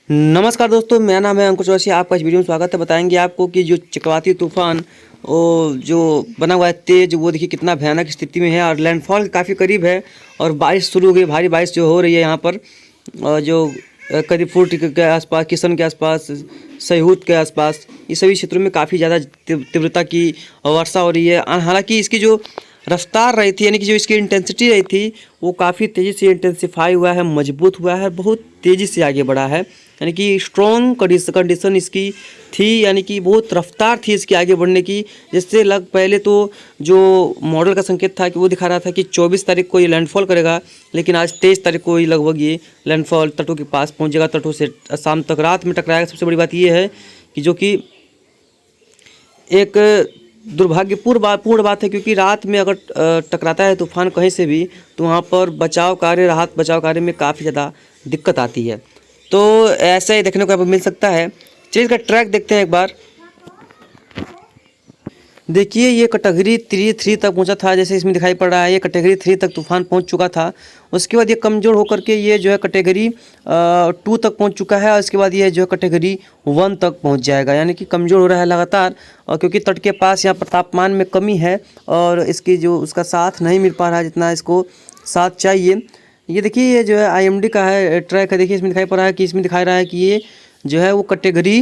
नमस्कार दोस्तों, मेरा नाम है अंकुश जोशी। आपका इस वीडियो में स्वागत है। बताएंगे आपको कि जो चक्रवाती तूफान जो बना हुआ है तेज, वो देखिए कितना भयानक स्थिति में है और लैंडफॉल के काफ़ी करीब है। और बारिश शुरू हो गई, भारी बारिश जो हो रही है यहाँ पर, जो करीब फुट के आसपास, किशन के आसपास, सयूत के आसपास, ये सभी क्षेत्रों में काफ़ी ज़्यादा तीव्रता की वर्षा हो रही है। हालांकि इसकी जो रफ्तार रही थी, यानी कि जो इसकी इंटेंसिटी रही थी, वो काफ़ी तेज़ी से इंटेंसिफाई हुआ है, मजबूत हुआ है, बहुत तेज़ी से आगे बढ़ा है। यानी कि स्ट्रॉन्ग कंडीशन इसकी थी, यानी कि बहुत रफ्तार थी इसकी आगे बढ़ने की। जिससे पहले तो जो मॉडल का संकेत था कि वो दिखा रहा था कि 24 तारीख को ये लैंडफॉल करेगा, लेकिन आज 23 तारीख को ही लगभग ये लैंडफॉल तटों के पास पहुंचेगा, तटों से शाम तक, रात में टकराएगा। सबसे बड़ी बात ये है कि जो कि एक दुर्भाग्यपूर्ण बात है, क्योंकि रात में अगर टकराता है तूफान कहीं से भी, तो वहाँ पर राहत बचाव कार्य में काफ़ी ज़्यादा दिक्कत आती है। तो ऐसा ही देखने को आपको मिल सकता है। चलिए इसका ट्रैक देखते हैं एक बार। देखिए ये कैटेगरी 3 तक पहुंचा था, जैसे इसमें दिखाई पड़ रहा है। ये कैटेगरी 3 तक तूफान पहुंच चुका था। उसके बाद ये कमज़ोर होकर के ये जो है कैटेगरी 2 तक पहुंच चुका है। और इसके बाद ये जो है कैटेगरी 1 तक पहुंच जाएगा, यानी कि कमज़ोर हो रहा है लगातार। और क्योंकि तट के पास यहाँ पर तापमान में कमी है और इसकी जो उसका साथ नहीं मिल पा रहा है जितना इसको साथ चाहिए। ये देखिए, ये जो है IMD का है ट्रैक है। देखिए इसमें दिखाई पड़ रहा है कि इसमें दिखा रहा है कि ये जो है वो कैटेगरी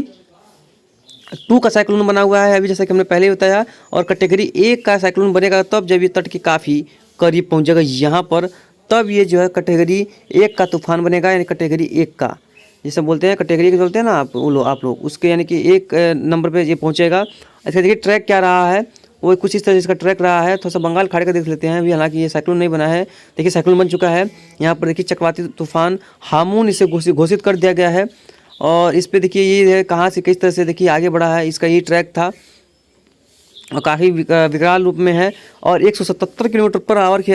2 का साइक्लोन बना हुआ है अभी, जैसा कि हमने पहले ही बताया। और कैटेगरी 1 का साइक्लोन बनेगा तब जब ये तट के काफ़ी करीब पहुंचेगा यहाँ पर, तब ये जो है कैटेगरी 1 का तूफान बनेगा। यानी कैटेगरी 1 का, जैसे बोलते हैं कैटेगरी के बोलते हैं ना आप लोग उसके, यानी कि 1 नंबर पे ये पहुंचेगा। अच्छा देखिए ट्रैक क्या रहा है, वो कुछ इस तरह इसका ट्रैक रहा है। थोड़ा सा बंगाल खाड़ी का देख लेते हैं अभी। हालांकि ये साइक्लोन नहीं बना है, देखिए साइक्लोन बन चुका है यहाँ पर। देखिए चक्रवाती तूफान हामून इसे घोषित कर दिया गया है। और इस पे देखिए ये है कहाँ से किस तरह से देखिए आगे बढ़ा है। इसका ये ट्रैक था और काफ़ी विकराल रूप में है। और 177 किलोमीटर पर आवर के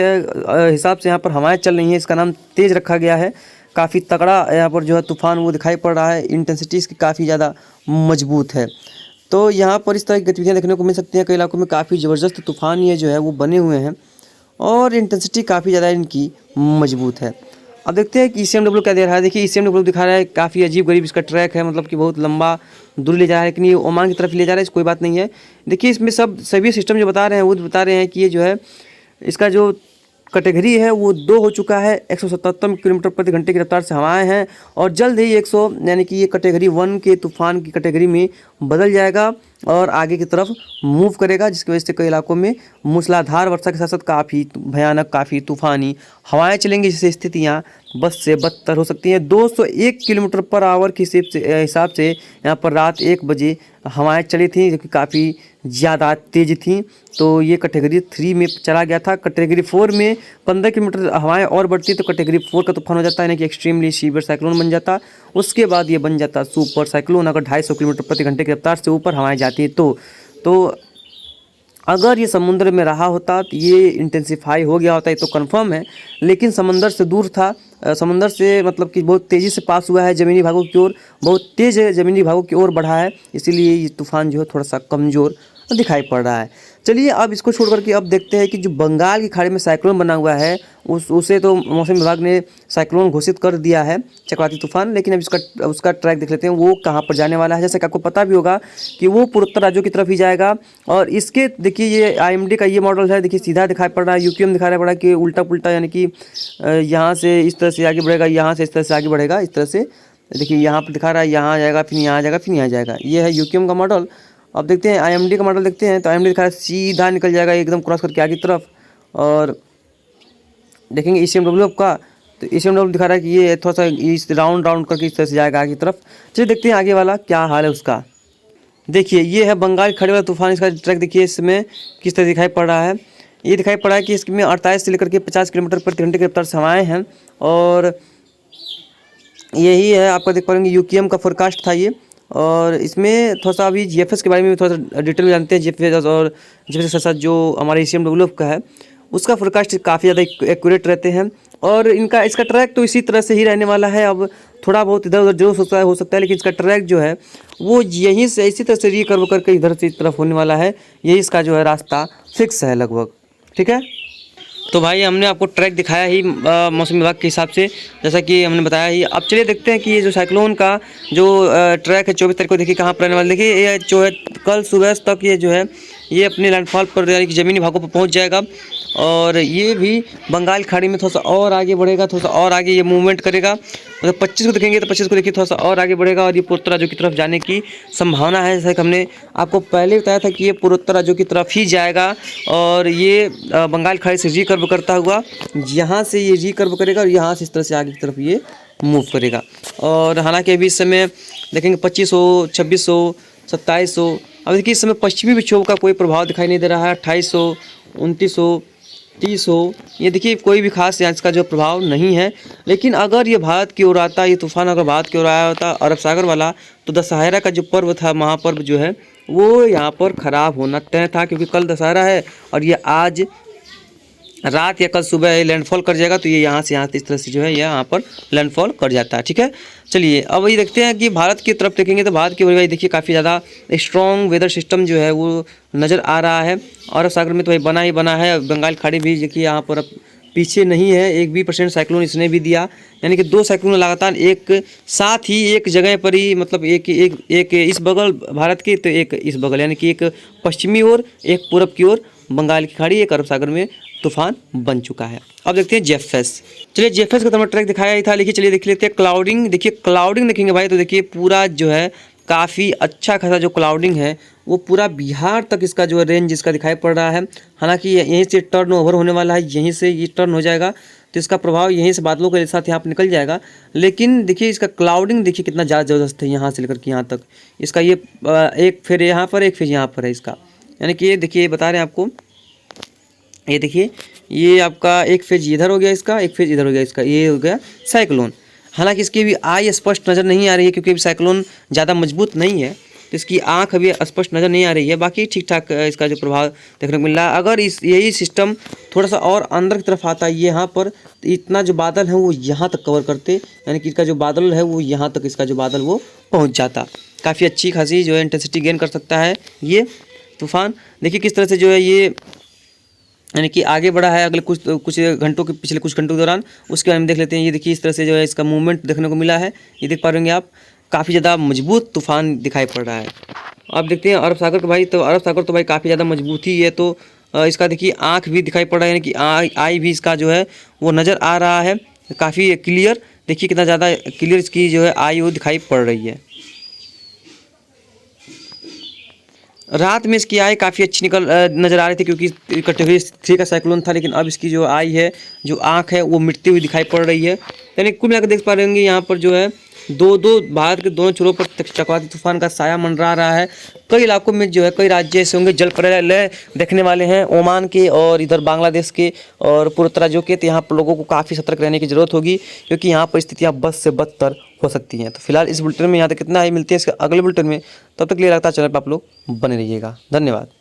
हिसाब से यहाँ पर हवाएं चल रही हैं। इसका नाम तेज रखा गया है। काफ़ी तगड़ा यहाँ पर जो है तूफान वो दिखाई पड़ रहा है। इंटेंसिटी इसकी काफ़ी ज़्यादा मजबूत है। तो यहाँ पर इस तरह की गतिविधियाँ देखने को मिल सकती हैं। कई इलाकों में काफ़ी ज़बरदस्त तूफान ये जो है वो बने हुए हैं और इंटेंसिटी काफ़ी ज़्यादा इनकी मजबूत है। अब देखते हैं कि ECMW क्या दे रहा है। देखिए ECMW दिखा रहा है काफ़ी अजीब गरीब इसका ट्रैक है, मतलब कि बहुत लंबा दूरी ले जा रहा है, लेकिन ये ओमान की तरफ ले जा रहा है, कोई बात नहीं है। देखिए इसमें सभी सिस्टम जो बता रहे हैं वो बता रहे हैं कि ये जो है इसका जो कैटेगरी है वो 2 हो चुका है। 177 किलोमीटर प्रति घंटे की रफ्तार से हवाएं हैं और जल्द ही 100 यानी कि ये कैटेगरी 1 के तूफान की कैटेगरी में बदल जाएगा और आगे की तरफ मूव करेगा, जिसकी वजह से कई इलाकों में मूसलाधार वर्षा के साथ साथ काफ़ी भयानक, काफ़ी तूफानी हवाएं चलेंगी, जिससे स्थितियाँ बस से बदतर हो सकती हैं। 201 किलोमीटर पर आवर के हिसाब से यहाँ पर रात 1 बजे हवाएं चली थी, जो कि काफ़ी ज़्यादा तेज़ थी। तो ये कैटेगरी 3 में चला गया था। कैटेगरी 4 में 15 किलोमीटर हवाएं और बढ़ती तो कैटेगरी 4 का तूफान हो जाता है, यानी कि एक्सट्रीमली सीवियर साइक्लोन बन जाता। उसके बाद ये बन जाता सुपर साइक्लोन, अगर 250 किलोमीटर प्रति घंटे की रफ्तार से ऊपर हवाएं जाती हैं तो अगर ये समुद्र में रहा होता तो ये इंटेंसिफाई हो गया होता, ये तो कंफर्म है। लेकिन समंदर से दूर था, समंदर से मतलब कि बहुत तेज़ी से पास हुआ है ज़मीनी भागों की ओर, बहुत तेज़ ज़मीनी भागों की ओर बढ़ा है, इसीलिए ये तूफ़ान जो है थोड़ा सा कमज़ोर दिखाई पड़ रहा है। चलिए अब इसको छोड़ करके अब देखते हैं कि जो बंगाल की खाड़ी में साइक्लोन बना हुआ है उसे तो मौसम विभाग ने साइक्लोन घोषित कर दिया है, चक्रवाती तूफान। लेकिन अब उसका ट्रैक देख लेते हैं वो कहाँ पर जाने वाला है। जैसे कि आपको पता भी होगा कि वो पूर्वोत्तर राज्यों की तरफ ही जाएगा। और इसके देखिए ये IMD का ये मॉडल है, देखिए सीधा दिखाई पड़ रहा है। UQM दिखा रहा है कि उल्टा पुल्टा, यानी कि यहाँ से इस तरह से आगे बढ़ेगा, यहाँ से इस तरह से आगे बढ़ेगा, इस तरह से। देखिए यहाँ पर दिखा रहा है यहाँ जाएगा, फिर यहाँ जाएगा, फिर यहाँ जाएगा। ये है UQM का मॉडल। अब देखते हैं IMD का मॉडल देखते हैं। तो IMD दिखा रहा है सीधा निकल जाएगा एकदम क्रॉस करके आगे तरफ। और देखेंगे ECMW का, तो ECMW दिखा रहा है कि ये थोड़ा सा इस राउंड करके इस तरह से जाएगा आगे तरफ। चलिए देखते हैं आगे वाला क्या हाल है उसका। देखिए ये है बंगाल की खाड़ी वाला तूफान। इसका ट्रैक देखिए इसमें किस तरह दिखाई पड़ रहा है। ये दिखाई पड़ रहा है कि इसमें 48 से लेकर के 50 किलोमीटर प्रति घंटे की रफ्तार से हवाएं हैं। और यही है, आपका देख पाएंगे UQM का फोरकास्ट था ये। और इसमें थोड़ा सा अभी GFS के बारे में भी थोड़ा सा डिटेल में जानते हैं। GFS और GFS के साथ जो हमारे ECMW का है उसका फोरकास्ट काफ़ी ज़्यादा एक्यूरेट रहते हैं। और इसका ट्रैक तो इसी तरह से ही रहने वाला है। अब थोड़ा बहुत इधर उधर जो हो सकता है, लेकिन इसका ट्रैक जो है वो यहीं से इसी तरह से रिकर्व करके इधर से इस तरफ होने वाला है। यही इसका जो है रास्ता फिक्स है लगभग, ठीक है। तो भाई हमने आपको ट्रैक दिखाया ही मौसम विभाग के हिसाब से, जैसा कि हमने बताया ही। अब चलिए देखते हैं कि ये जो साइक्लोन का जो ट्रैक है 24 तारीख को, देखिए कहाँ पर रहने वाला। देखिए ये जो है कल सुबह तक ये जो है ये अपने लैंडफॉल पर यानी कि ज़मीनी भागों पर पहुंच जाएगा और ये भी बंगाल खाड़ी में थोड़ा सा और आगे बढ़ेगा, थोड़ा सा और आगे ये मूवमेंट करेगा। मतलब 25 को देखेंगे तो 25 को देखिए थोड़ा सा और आगे बढ़ेगा और ये पूर्वोत्तर राज्यों की तरफ जाने की संभावना है। जैसा कि हमने आपको पहले बताया था कि ये पूर्वोत्तर राज्यों की तरफ ही जाएगा और ये बंगाल खाड़ी से री कर्व करता हुआ यहाँ से ये री कर्व करेगा और यहाँ से इस तरह से आगे की तरफ ये मूव करेगा। और हालांकि अभी इस समय देखेंगे 2500, 2600, 2700। अब देखिए इस समय पश्चिमी विक्षोभ का कोई प्रभाव दिखाई नहीं दे रहा है। 2800, 2900, 3000, ये देखिए कोई भी खास यहाँ इसका जो प्रभाव नहीं है। लेकिन अगर ये भारत की ओर आता, ये तूफान अगर भारत की ओर आया होता अरब सागर वाला, तो दशहरा का जो पर्व था, महापर्व जो है वो यहाँ पर ख़राब होना तय था, क्योंकि कल दशहरा है और ये आज रात या कल सुबह लैंडफॉल कर जाएगा। तो ये यहाँ से इस तरह से जो है यहाँ पर लैंडफॉल कर जाता है। ठीक है, चलिए अब ये देखते हैं कि भारत की तरफ देखेंगे तो भारत की ओर भाई देखिए काफ़ी ज़्यादा स्ट्रॉन्ग वेदर सिस्टम जो है वो नज़र आ रहा है। अरब सागर में तो भाई बना ही बना है। बंगाल खाड़ी भी देखिए यहाँ पर अब पीछे नहीं है, 1% साइक्लोन इसने भी दिया, यानी कि 2 साइक्लोन लगातार एक साथ ही एक जगह पर ही, मतलब एक इस बगल भारत की तो एक इस बगल, यानी कि एक पश्चिमी ओर एक पूरब की ओर बंगाल की खाड़ी, एक अरब सागर में तूफान बन चुका है। अब देखते हैं जेफेस। चलिए जेफेस का तो ट्रैक दिखाया ही था, लेकिन चलिए देख लेते हैं क्लाउडिंग। देखिए क्लाउडिंग देखेंगे भाई तो देखिए पूरा जो है काफ़ी अच्छा खासा जो क्लाउडिंग है वो पूरा बिहार तक इसका जो है रेंज इसका दिखाई पड़ रहा है। हालांकि यहीं से टर्न ओवर होने वाला है, यहीं से ये टर्न हो जाएगा तो इसका प्रभाव यहीं से बादलों के साथ यहाँ पर निकल जाएगा। लेकिन देखिए इसका क्लाउडिंग देखिए कितना ज़्यादा ज़बरदस्त है, यहाँ से लेकर के यहाँ तक इसका ये एक फिर यहाँ पर एक फिर यहाँ पर है इसका, यानी कि ये देखिए बता रहे हैं आपको, ये देखिए ये आपका एक फेज इधर हो गया इसका, एक फेज इधर हो गया इसका, ये हो गया साइक्लोन। हालांकि इसकी भी आई स्पष्ट नज़र नहीं आ रही है क्योंकि अभी साइक्लोन ज़्यादा मजबूत नहीं है, तो इसकी आँख अभी स्पष्ट नज़र नहीं आ रही है। बाकी ठीक ठाक इसका जो प्रभाव देखने को मिल रहा है। अगर यही सिस्टम थोड़ा सा और अंदर की तरफ आता है यहाँ पर, तो इतना जो बादल है वो यहाँ तक कवर करते, यानी कि इसका जो बादल है वो यहाँ तक इसका जो बादल वो पहुँच जाता। काफ़ी अच्छी खासी जो है इंटेंसिटी गेन कर सकता है ये तूफान। देखिए किस तरह से जो है ये यानी कि आगे बढ़ा है अगले कुछ घंटों के, पिछले कुछ घंटों के दौरान। उसके बारे में देख लेते हैं। ये देखिए इस तरह से जो है इसका मूवमेंट देखने को मिला है, ये देख पा रहे होंगे आप, काफ़ी ज़्यादा मजबूत तूफान दिखाई पड़ रहा है। अब देखते हैं अरब सागर का भाई, तो अरब सागर तो भाई काफ़ी ज़्यादा मजबूत ही है, तो इसका देखिए आँख भी दिखाई पड़ रहा है, यानी कि आई भी इसका जो है वो नज़र आ रहा है काफ़ी क्लियर। देखिए कितना ज़्यादा क्लियर इसकी जो है आई वो दिखाई पड़ रही है। रात में इसकी आई काफ़ी अच्छी नज़र आ रही थी क्योंकि कैटेगरी 3 का साइक्लोन था, लेकिन अब इसकी जो आई है, जो आँख है वो मिटती हुई दिखाई पड़ रही है। यानी कुल मिलाकर देख पा रहे होंगे यहाँ पर जो है दो भारत के दोनों छोरों पर चक्रवाती तूफान का साया मंडरा रहा है। कई इलाकों में जो है कई राज्य ऐसे होंगे जल प्रलय देखने वाले हैं, ओमान के और इधर बांग्लादेश के और पूर्वोत्तर राज्यों के, तो यहाँ पर लोगों को काफ़ी सतर्क रहने की ज़रूरत होगी क्योंकि यहाँ पर स्थितियाँ बद से बदतर हो सकती हैं। तो फिलहाल इस बुलेटिन में यहाँ तक कितना ही, मिलती है इसके अगले बुलेटिन में, तब तक लिए रखता चैनल पर आप लोग बने रहिएगा। धन्यवाद।